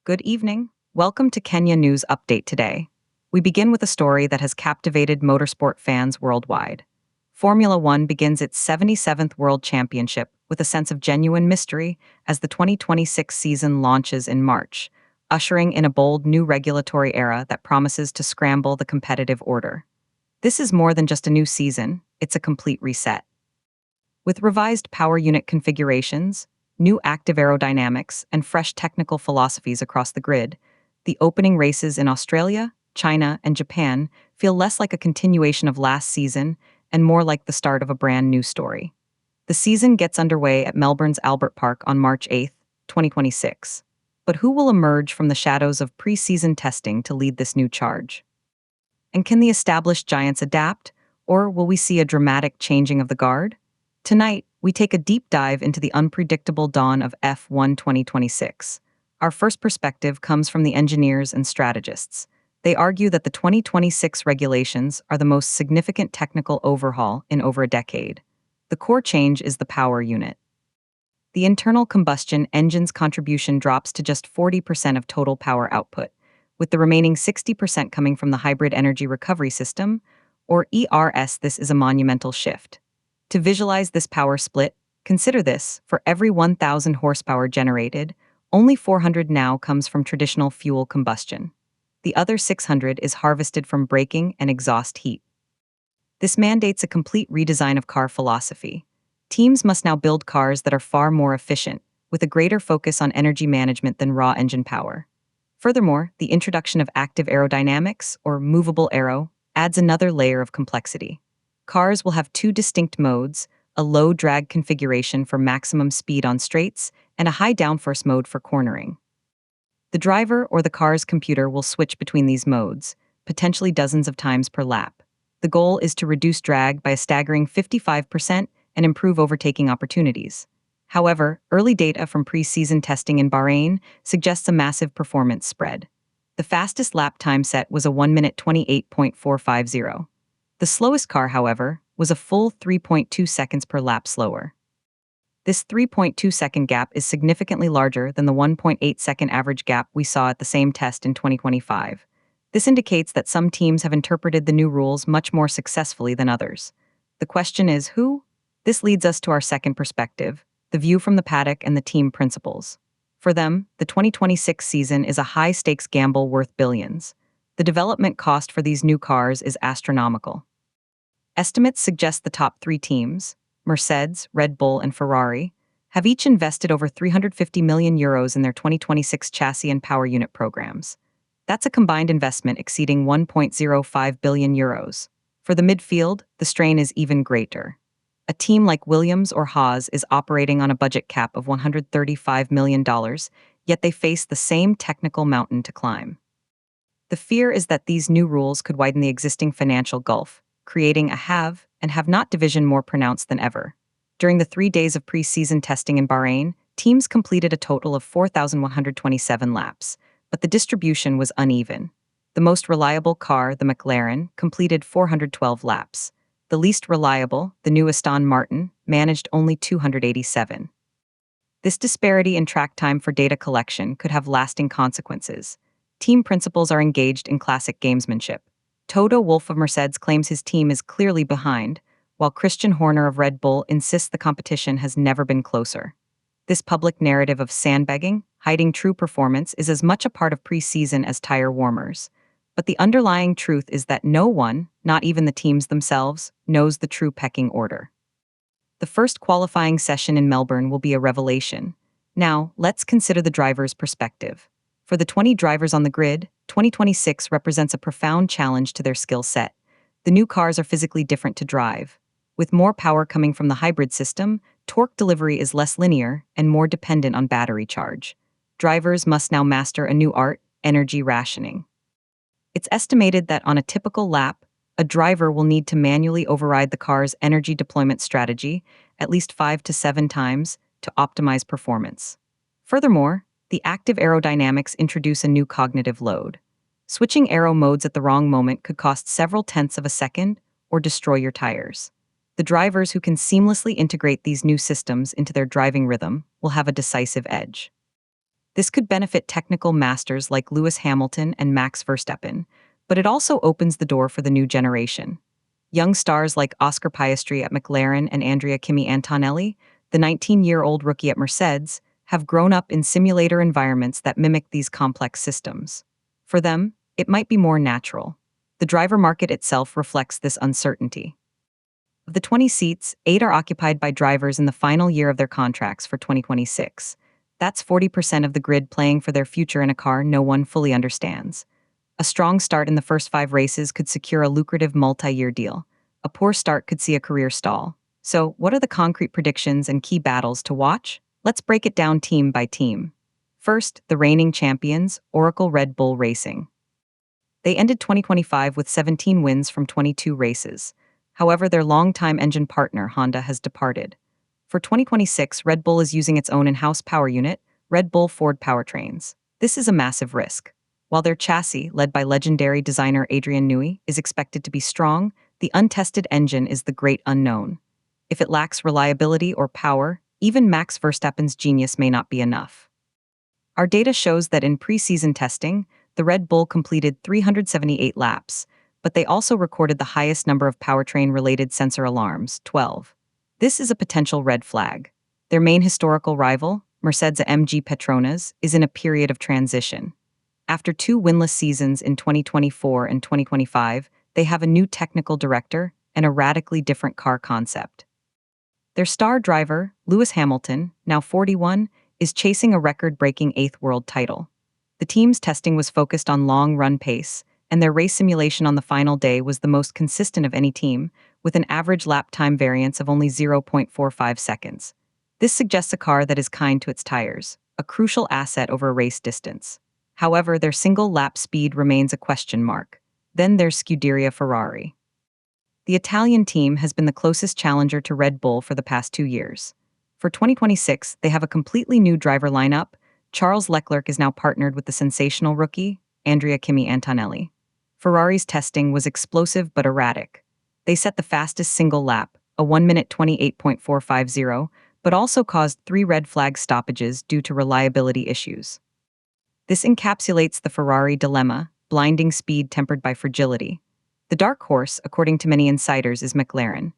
Good evening. Welcome to Kenya News Update today. We begin with a story that has captivated motorsport fans worldwide. Formula One begins its 77th World Championship with a sense of genuine mystery as the 2026 season launches in March, ushering in a bold new regulatory era that promises to scramble the competitive order. This is more than just a new season, it's a complete reset. With revised power unit configurations, new active aerodynamics, and fresh technical philosophies across the grid, the opening races in Australia, China, and Japan feel less like a continuation of last season and more like the start of a brand new story. The season gets underway at Melbourne's Albert Park on March 8, 2026. But who will emerge from the shadows of pre-season testing to lead this new charge? And can the established giants adapt, or will we see a dramatic changing of the guard? Tonight, we take a deep dive into the unpredictable dawn of F1 2026. Our first perspective comes from the engineers and strategists. They argue that the 2026 regulations are the most significant technical overhaul in over a decade. The core change is the power unit. The internal combustion engine's contribution drops to just 40% of total power output, with the remaining 60% coming from the Hybrid Energy Recovery System, or ERS. This is a monumental shift. To visualize this power split, consider this: for every 1,000 horsepower generated, only 400 now comes from traditional fuel combustion. The other 600 is harvested from braking and exhaust heat. This mandates a complete redesign of car philosophy. Teams must now build cars that are far more efficient, with a greater focus on energy management than raw engine power. Furthermore, the introduction of active aerodynamics, or movable aero, adds another layer of complexity. Cars will have two distinct modes: a low drag configuration for maximum speed on straights and a high downforce mode for cornering. The driver or the car's computer will switch between these modes, potentially dozens of times per lap. The goal is to reduce drag by a staggering 55% and improve overtaking opportunities. However, early data from pre-season testing in Bahrain suggests a massive performance spread. The fastest lap time set was a 1 minute 28.450. The slowest car, however, was a full 3.2 seconds per lap slower. This 3.2-second gap is significantly larger than the 1.8-second average gap we saw at the same test in 2025. This indicates that some teams have interpreted the new rules much more successfully than others. The question is, who? This leads us to our second perspective, the view from the paddock and the team principals. For them, the 2026 season is a high-stakes gamble worth billions. The development cost for these new cars is astronomical. Estimates suggest the top three teams, Mercedes, Red Bull, and Ferrari, have each invested over €350 million in their 2026 chassis and power unit programs. That's a combined investment exceeding €1.05 billion. For the midfield, the strain is even greater. A team like Williams or Haas is operating on a budget cap of $135 million, yet they face the same technical mountain to climb. The fear is that these new rules could widen the existing financial gulf, creating a have and have not division more pronounced than ever. During the 3 days of pre-season testing in Bahrain, teams completed a total of 4,127 laps, but the distribution was uneven. The most reliable car, the McLaren, completed 412 laps. The least reliable, the new Aston Martin, managed only 287. This disparity in track time for data collection could have lasting consequences. Team principals are engaged in classic gamesmanship. Toto Wolff of Mercedes claims his team is clearly behind, while Christian Horner of Red Bull insists the competition has never been closer. This public narrative of sandbagging, hiding true performance, is as much a part of pre-season as tire warmers. But the underlying truth is that no one, not even the teams themselves, knows the true pecking order. The first qualifying session in Melbourne will be a revelation. Now, let's consider the driver's perspective. For the 20 drivers on the grid, 2026 represents a profound challenge to their skill set. The new cars are physically different to drive. With more power coming from the hybrid system, torque delivery is less linear and more dependent on battery charge. Drivers must now master a new art: energy rationing. It's estimated that on a typical lap, a driver will need to manually override the car's energy deployment strategy at least 5 to 7 times to optimize performance. Furthermore, the active aerodynamics introduce a new cognitive load. Switching aero modes at the wrong moment could cost several tenths of a second or destroy your tires. The drivers who can seamlessly integrate these new systems into their driving rhythm will have a decisive edge. This could benefit technical masters like Lewis Hamilton and Max Verstappen, but it also opens the door for the new generation. Young stars like Oscar Piastri at McLaren and Andrea Kimi Antonelli, the 19-year-old rookie at Mercedes, have grown up in simulator environments that mimic these complex systems. For them, it might be more natural. The driver market itself reflects this uncertainty. Of the 20 seats, 8 are occupied by drivers in the final year of their contracts for 2026. That's 40% of the grid playing for their future in a car no one fully understands. A strong start in the first 5 races could secure a lucrative multi-year deal. A poor start could see a career stall. So, what are the concrete predictions and key battles to watch? Let's break it down team by team. First, the reigning champions, Oracle Red Bull Racing. They ended 2025 with 17 wins from 22 races. However, their longtime engine partner, Honda, has departed. For 2026, Red Bull is using its own in-house power unit, Red Bull Ford Powertrains. This is a massive risk. While their chassis, led by legendary designer Adrian Newey, is expected to be strong, the untested engine is the great unknown. If it lacks reliability or power, even Max Verstappen's genius may not be enough. Our data shows that in pre-season testing, the Red Bull completed 378 laps, but they also recorded the highest number of powertrain-related sensor alarms, 12. This is a potential red flag. Their main historical rival, Mercedes-AMG Petronas, is in a period of transition. After 2 winless seasons in 2024 and 2025, they have a new technical director and a radically different car concept. Their star driver, Lewis Hamilton, now 41, is chasing a record-breaking 8th world title. The team's testing was focused on long-run pace, and their race simulation on the final day was the most consistent of any team, with an average lap time variance of only 0.45 seconds. This suggests a car that is kind to its tires, a crucial asset over a race distance. However, their single lap speed remains a question mark. Then there's Scuderia Ferrari. The Italian team has been the closest challenger to Red Bull for the past 2 years. For 2026, they have a completely new driver lineup. Charles Leclerc is now partnered with the sensational rookie, Andrea Kimi Antonelli. Ferrari's testing was explosive but erratic. They set the fastest single lap, a 1 minute 28.450, but also caused 3 red flag stoppages due to reliability issues. This encapsulates the Ferrari dilemma, blinding speed tempered by fragility. The dark horse, according to many insiders, is McLaren.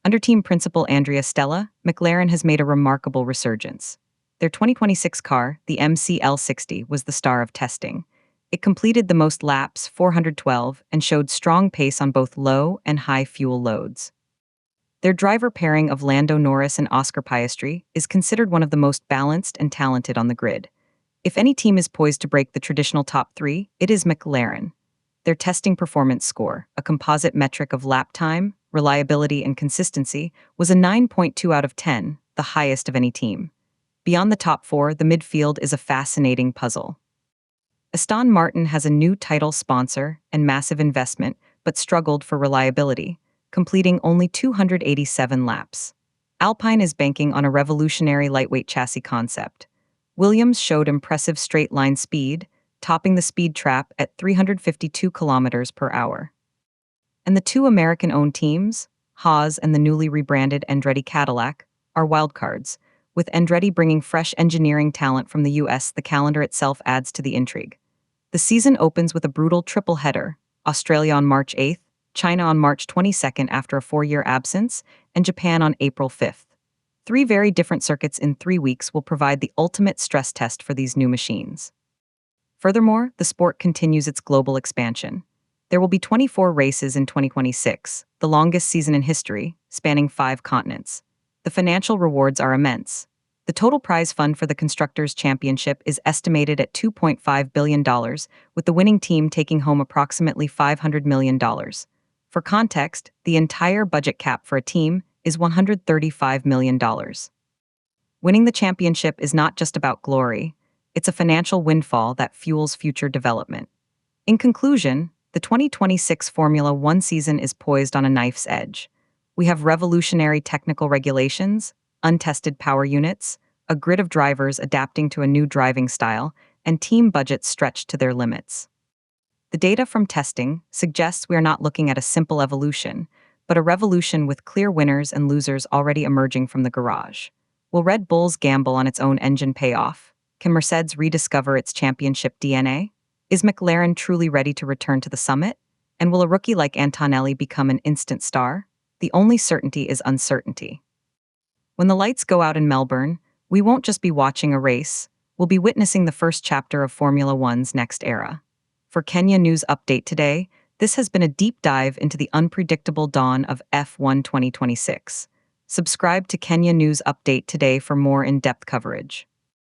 Under team principal Andrea Stella, McLaren has made a remarkable resurgence. Their 2026 car, the MCL60, was the star of testing. It completed the most laps, 412, and showed strong pace on both low and high fuel loads. Their driver pairing of Lando Norris and Oscar Piastri is considered one of the most balanced and talented on the grid. If any team is poised to break the traditional top 3, it is McLaren. Their testing performance score, a composite metric of lap time, reliability, and consistency, was a 9.2 out of 10, the highest of any team. Beyond the top 4, the midfield is a fascinating puzzle. Aston Martin has a new title sponsor and massive investment, but struggled for reliability, completing only 287 laps. Alpine is banking on a revolutionary lightweight chassis concept. Williams showed impressive straight-line speed, topping the speed trap at 352 kilometers per hour. And the 2 American-owned teams, Haas and the newly rebranded Andretti Cadillac, are wildcards. With Andretti bringing fresh engineering talent from the US, the calendar itself adds to the intrigue. The season opens with a brutal triple-header: Australia on March 8th, China on March 22nd after a 4-year absence, and Japan on April 5th. 3 very different circuits in 3 weeks will provide the ultimate stress test for these new machines. Furthermore, the sport continues its global expansion. There will be 24 races in 2026, the longest season in history, spanning 5 continents. The financial rewards are immense. The total prize fund for the Constructors' Championship is estimated at $2.5 billion, with the winning team taking home approximately $500 million. For context, the entire budget cap for a team is $135 million. Winning the championship is not just about glory, it's a financial windfall that fuels future development. In conclusion, the 2026 Formula One season is poised on a knife's edge. We have revolutionary technical regulations, untested power units, a grid of drivers adapting to a new driving style, and team budgets stretched to their limits. The data from testing suggests we are not looking at a simple evolution, but a revolution with clear winners and losers already emerging from the garage. Will Red Bull's gamble on its own engine pay off? Can Mercedes rediscover its championship DNA? Is McLaren truly ready to return to the summit? And will a rookie like Antonelli become an instant star? The only certainty is uncertainty. When the lights go out in Melbourne, we won't just be watching a race, we'll be witnessing the first chapter of Formula One's next era. For Kenya News Update today, this has been a deep dive into the unpredictable dawn of F1 2026. Subscribe to Kenya News Update today for more in-depth coverage.